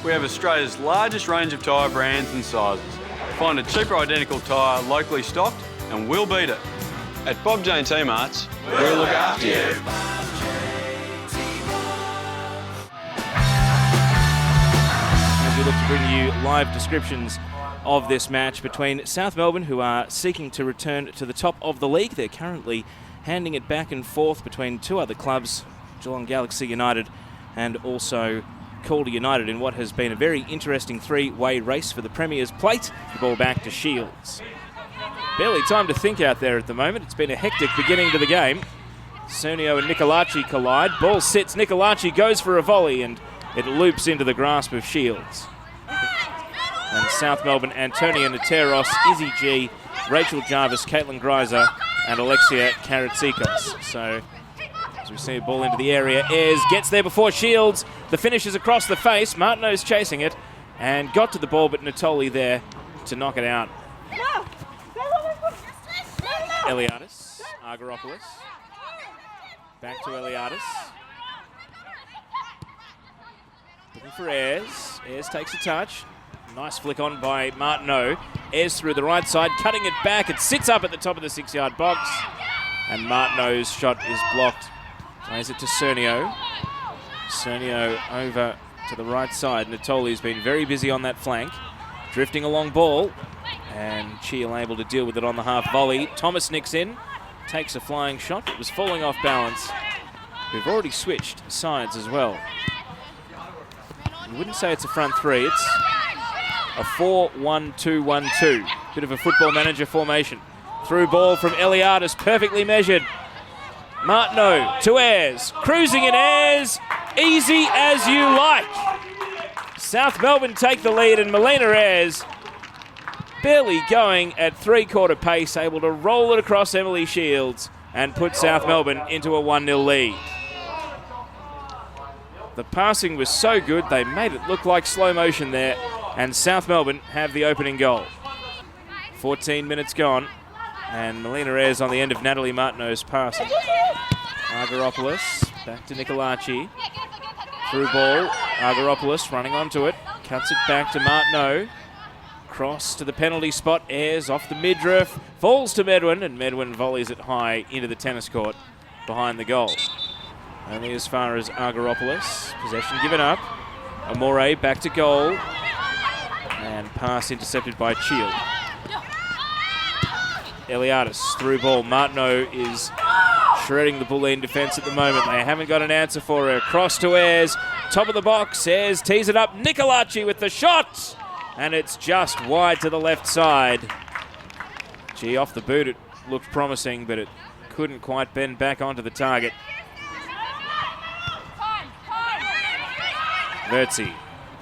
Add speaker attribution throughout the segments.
Speaker 1: we have Australia's largest range of tyre brands and sizes. Find a cheaper identical tyre locally stocked and we'll beat it. At Bob Jane T-Marts, we'll look after you.
Speaker 2: As we look to bring you live descriptions of this match between South Melbourne, who are seeking to return to the top of the league. They're currently handing it back and forth between two other clubs, Geelong Galaxy United and also Calder United, in what has been a very interesting three-way race for the Premier's plate. The ball back to Shields. Barely time to think out there at the moment. It's been a hectic beginning to the game. Cernio and Nicolaci collide. Ball sits. Nicolaci goes for a volley and it loops into the grasp of Shields. And South Melbourne, Antonia Nateros, Izzy G, Rachel Jarvis, Caitlin Greiser and Alexia Karatsikos. So as we see a ball into the area, Ayres gets there before Shields. The finish is across the face. Martineau's chasing it and got to the ball, but Natoli there to knock it out. Eliadis, Argyropoulos. Back to Eliadis. Looking for Ayres. Ayres takes a touch. Nice flick on by Martineau. Ayres through the right side, cutting it back. It sits up at the top of the 6-yard box. And Martineau's shot is blocked. Plays it to Cernio. Cernio over to the right side. Natoli's been very busy on that flank. Drifting along ball. And Cheel able to deal with it on the half volley. Thomas nicks in. Takes a flying shot. It was falling off balance. We've already switched sides as well. You wouldn't say it's a front three. It's a 4-1-2-1-2. Bit of a football manager formation. Through ball from Eliadis, perfectly measured. Martineau to Ayres. Cruising in Ayres. Easy as you like. South Melbourne take the lead and Melina Ayres, barely going at three-quarter pace, able to roll it across Emily Shields and put South Melbourne into a 1-0 lead. The passing was so good, they made it look like slow motion there, and South Melbourne have the opening goal. 14 minutes gone, and Melina Ayres on the end of Natalie Martineau's passing. Argyropoulos, back to Nicolaci. Through ball, Argyropoulos running onto it, cuts it back to Martineau. Cross to the penalty spot, Ayres off the midriff, falls to Medwin, and Medwin volleys it high into the tennis court behind the goal. Only as far as Argyropoulos. Possession given up. Amore back to goal. And pass intercepted by Cheel. Eliadis through ball. Martineau is shredding the Bulleen defence at the moment. They haven't got an answer for her. Cross to Ayres. Top of the box. Ayres tees it up. Nicolaci with the shot. And it's just wide to the left side. Gee, off the boot it looked promising, but it couldn't quite bend back onto the target. Vertzi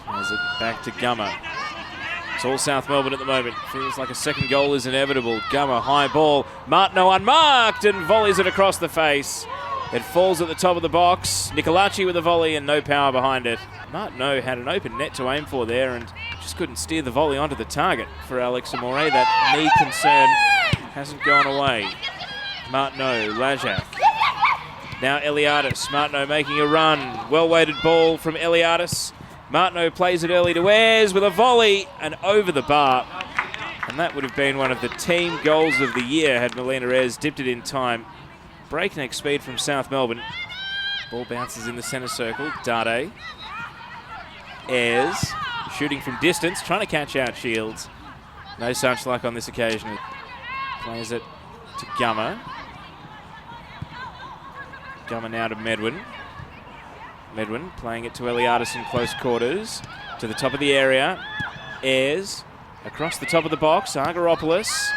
Speaker 2: has it back to Gummer. It's all South Melbourne at the moment. Feels like a second goal is inevitable. Gummer, high ball. Martineau unmarked and volleys it across the face. It falls at the top of the box. Nicolaci with a volley and no power behind it. Martineau had an open net to aim for there and just couldn't steer the volley onto the target for Alex Amore. That knee concern hasn't gone away. Martineau, Lajak. Now Eliadis. Martineau making a run. Well-weighted ball from Eliadis. Martineau plays it early to Ayres with a volley and over the bar. And that would have been one of the team goals of the year had Melina Ayres dipped it in time. Breakneck speed from South Melbourne. Ball bounces in the centre circle. Dade. Ayres shooting from distance, trying to catch out Shields. No such luck on this occasion. Plays it to Gummer. Gummer now to Medwin. Medwin playing it to Eliadis in close quarters. To the top of the area. Ayres across the top of the box. Argyropoulos.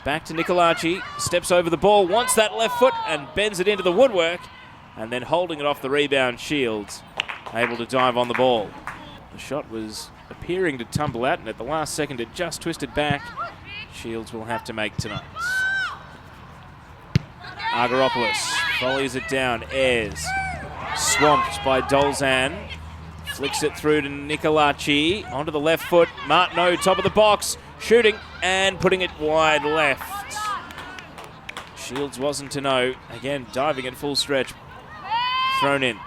Speaker 2: Back to Nicolaci. Steps over the ball. Wants that left foot and bends it into the woodwork. And then holding it off the rebound, Shields able to dive on the ball. The shot was appearing to tumble out, and at the last second it just twisted back. Shields will have to make tonight's. Argyropoulos volleys it down. Ayres swamped by Dolzan. Flicks it through to Nicolaci. Onto the left foot. Martineau, top of the box. Shooting and putting it wide left. Shields wasn't to know. Again, diving at full stretch. Thrown in.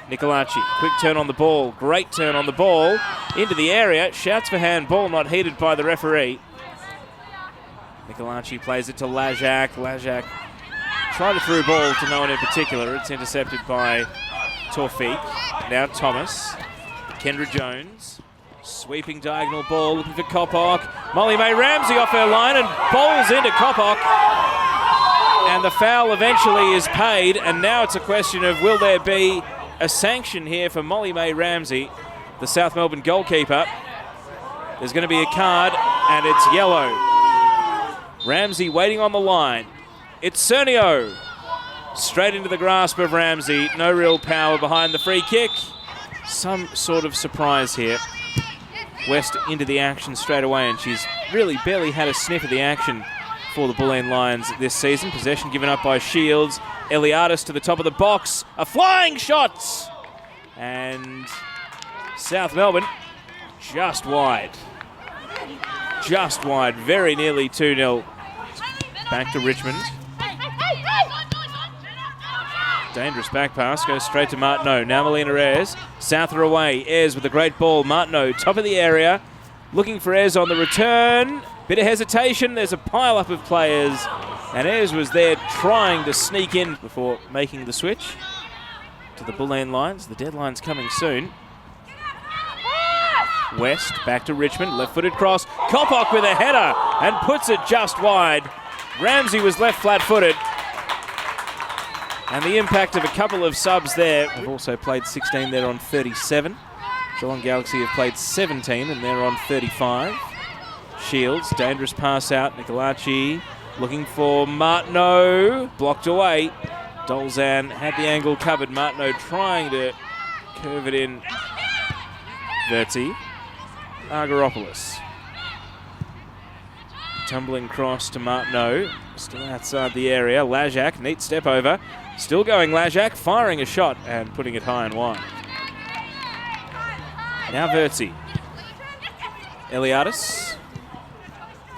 Speaker 2: Nicolaci, quick turn on the ball, great turn on the ball, into the area, shouts for handball, not heeded by the referee. Nicolaci plays it to Lajak. Lajak tried a through ball to no one in particular. It's intercepted by Torfik. Now Thomas, Kendra Jones, sweeping diagonal ball, looking for Kopok. Molly May Ramsey off her line and bowls into Kopok. And the foul eventually is paid, and now it's a question of will there be a sanction here for Molly May Ramsey, the South Melbourne goalkeeper. There's going to be a card, and it's yellow. Ramsey waiting on the line. It's Cernio. Straight into the grasp of Ramsey. No real power behind the free kick. Some sort of surprise here. West into the action straight away, and she's really barely had a sniff of the action for the Bulleen Lions this season. Possession given up by Shields. Eliadis to the top of the box. A flying shot! And South Melbourne just wide. Just wide. Very nearly 2-0. Back to Richmond. Dangerous back pass. Goes straight to Martineau. Now Melina Ayres. Souther away. Ayres with a great ball. Martineau top of the area. Looking for Ayres on the return. Bit of hesitation. There's a pile-up of players. And Ayres was there trying to sneak in before making the switch to the Bulleen Lions. The deadline's coming soon. West back to Richmond. Left-footed cross. Kopok with a header and puts it just wide. Ramsey was left flat-footed. And the impact of a couple of subs there. They've also played 16 there on 37. Geelong Galaxy have played 17 and they're on 35. Shields, dangerous pass out. Nicolaci looking for Martineau. Blocked away. Dolzan had the angle covered. Martineau trying to curve it in. Verti. Argyropoulos. Tumbling cross to Martineau. Still outside the area. Lajak, neat step over. Still going Lajak, firing a shot and putting it high and wide. Now Verti. Eliadis.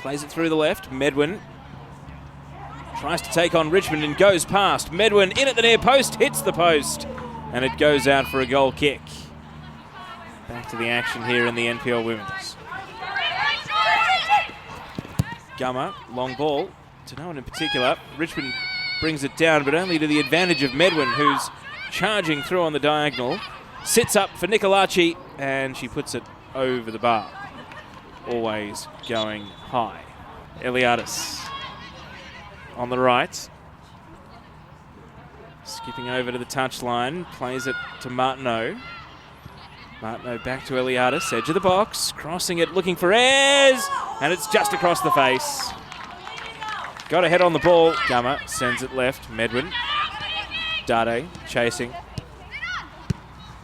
Speaker 2: Plays it through the left. Medwin tries to take on Richmond and goes past. Medwin in at the near post, hits the post, and it goes out for a goal kick. Back to the action here in the NPL Women's. Gummer, long ball to no one in particular. Richmond brings it down, but only to the advantage of Medwin, who's charging through on the diagonal. Sits up for Nicolaci, and she puts it over the bar. Always going high. Eliadis on the right. Skipping over to the touchline. Plays it to Martineau. Martineau back to Eliadis. Edge of the box. Crossing it, looking for Ayres. And it's just across the face. Got a head on the ball. Gummer sends it left. Medwin. Dade chasing.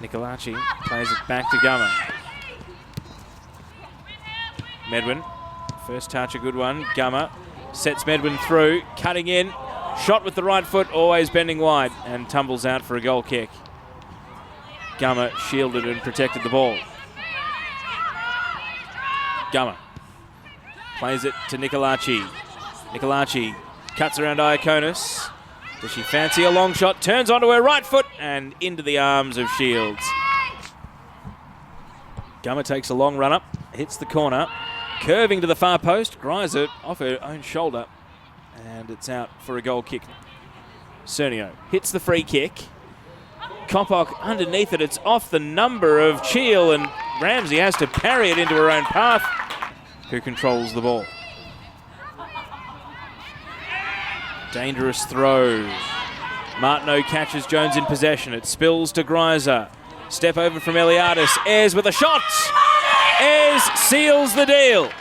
Speaker 2: Nicolaci plays it back to Gummer. Medwin, first touch, a good one. Gummer sets Medwin through, cutting in. Shot with the right foot, always bending wide, and tumbles out for a goal kick. Gummer shielded and protected the ball. Gummer plays it to Nicolaci. Nicolaci cuts around Iaconis. Does she fancy a long shot? Turns onto her right foot and into the arms of Shields. Gummer takes a long run up, hits the corner. Curving to the far post, Greiser off her own shoulder, and it's out for a goal kick. Cernio hits the free kick. Kopok underneath it, it's off the number of Cheel, and Ramsey has to parry it into her own path, who controls the ball. Dangerous throw. Martineau catches Jones in possession. It spills to Greiser. Step over from Eliadis. Ayres with a shot. Ayres seals the deal.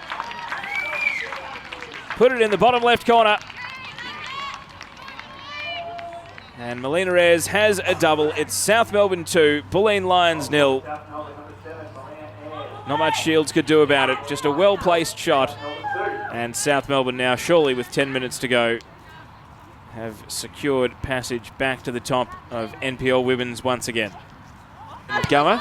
Speaker 2: Put it in the bottom left corner. And Melina Ayres has a double. It's South Melbourne 2, Bulleen Lions 0. Not much Shields could do about it. Just a well-placed shot. And South Melbourne now, surely with 10 minutes to go, have secured passage back to the top of NPL Women's once again. Gummer.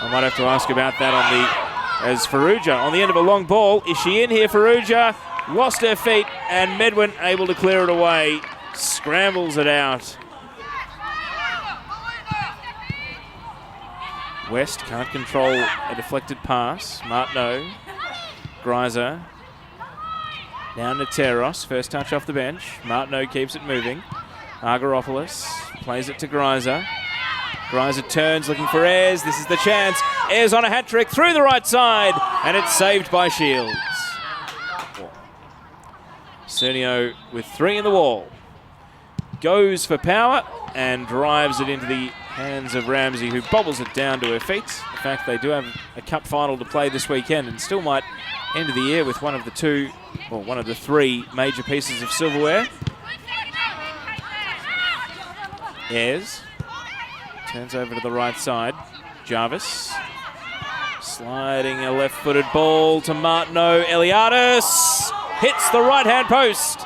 Speaker 2: I might have to ask about that as Farrugia on the end of a long ball. Is she in here, Farrugia? Lost her feet, and Medwin able to clear it away. scrambles it out. West can't control a deflected pass. Martineau, Greiser, down to Teros. First touch off the bench. Martineau keeps it moving. Argyropoulos plays it to Greiser. Greiser turns, looking for Ayres. This is the chance. Ayres on a hat-trick through the right side, and it's saved by Shields. Cernio with 3 in the wall. Goes for power and drives it into the hands of Ramsey, who bobbles it down to her feet. In fact, they do have a cup final to play this weekend and still might end of the year with one of the 3 major pieces of silverware. Ayres turns over to the right side. Jarvis sliding a left-footed ball to Martineau. Eliadis hits the right-hand post.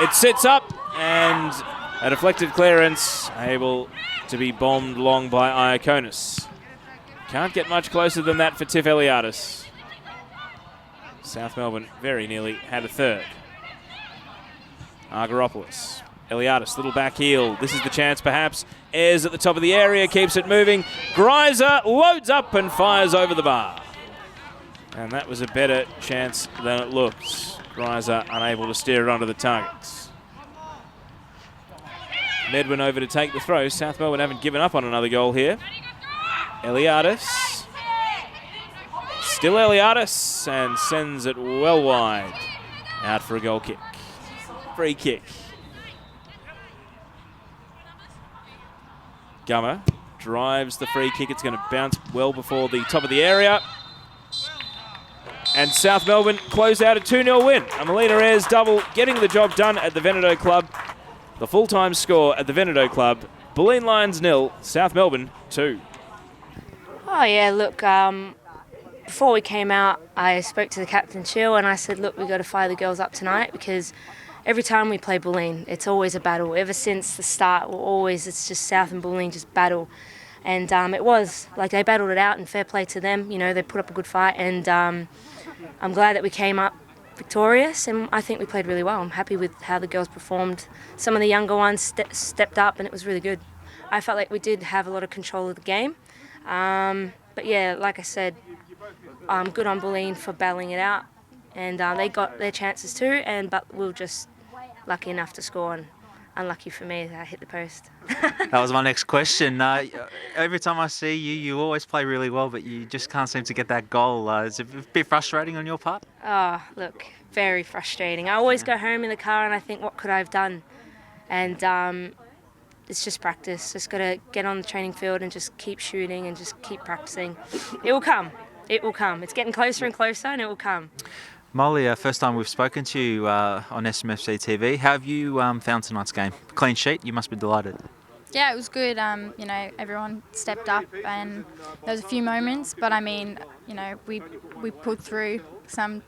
Speaker 2: It sits up and a deflected clearance able to be bombed long by Iaconis. Can't get much closer than that for Tiff Eliadis. South Melbourne very nearly had a third. Argyropoulos. Eliadis, little back heel. This is the chance perhaps. Ayres at the top of the area, keeps it moving. Greiser loads up and fires over the bar. And that was a better chance than it looked. Greiser unable to steer it onto the targets. Medwin over to take the throw. South Melbourne haven't given up on another goal here. Eliadis. Still Eliadis, and sends it well wide. Out for a goal kick. Free kick. Gummer drives the free kick. It's going to bounce well before the top of the area. And South Melbourne close out a 2-0 win. A Melina Ayres double, getting the job done at the Veneto Club. The full-time score at the Veneto Club, Bulleen Lions 0, South Melbourne 2.
Speaker 3: Oh yeah, look, before we came out, I spoke to the captain, Chill, and I said, look, we've got to fire the girls up tonight because every time we play Bulleen, it's always a battle. Ever since the start, it's just South and Bulleen just battle. And it was, like, they battled it out, and fair play to them. You know, they put up a good fight, and I'm glad that we came up victorious, and I think we played really well. I'm happy with how the girls performed. Some of the younger ones stepped up, and it was really good. I felt like we did have a lot of control of the game. But yeah, like I said, I'm good on Bulleen for battling it out, and they got their chances too, but we were just lucky enough to score, and unlucky for me that I hit the post.
Speaker 4: That was my next question. Every time I see you, you always play really well, but you just can't seem to get that goal. Is it a bit frustrating on your part?
Speaker 3: Oh, look, very frustrating. I always go home in the car and I think, what could I have done? And it's just practice. Just got to get on the training field and just keep shooting and just keep practicing. It will come. It will come. It's getting closer and closer, and it will come.
Speaker 4: Molly, first time we've spoken to you on SMFC TV. How have you found tonight's game? Clean sheet, you must be delighted.
Speaker 5: Yeah, it was good. You know, everyone stepped up, and there was a few moments, but I mean, you know, we pulled through some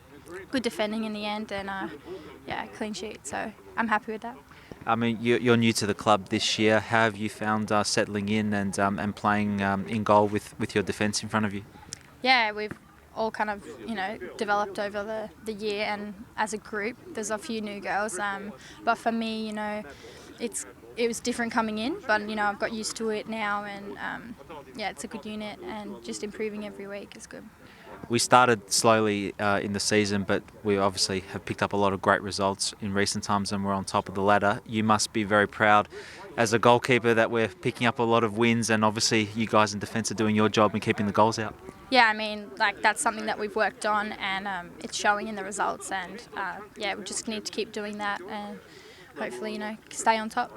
Speaker 5: good defending in the end, and yeah, clean sheet. So I'm happy with that.
Speaker 4: I mean, you're new to the club this year. How have you found settling in and playing in goal with your defence in front of you? Yeah,
Speaker 5: we've all kind of, you know, developed over the year, and as a group, there's a few new girls. But for me, you know, it was different coming in, but, you know, I've got used to it now, and yeah, it's a good unit, and just improving every week is good.
Speaker 4: We started slowly in the season, but we obviously have picked up a lot of great results in recent times, and we're on top of the ladder. You must be very proud as a goalkeeper that we're picking up a lot of wins, and obviously you guys in defence are doing your job and keeping the goals out.
Speaker 5: Yeah, I mean, like, that's something that we've worked on, and it's showing in the results, and yeah, we just need to keep doing that and hopefully, you know, stay on top.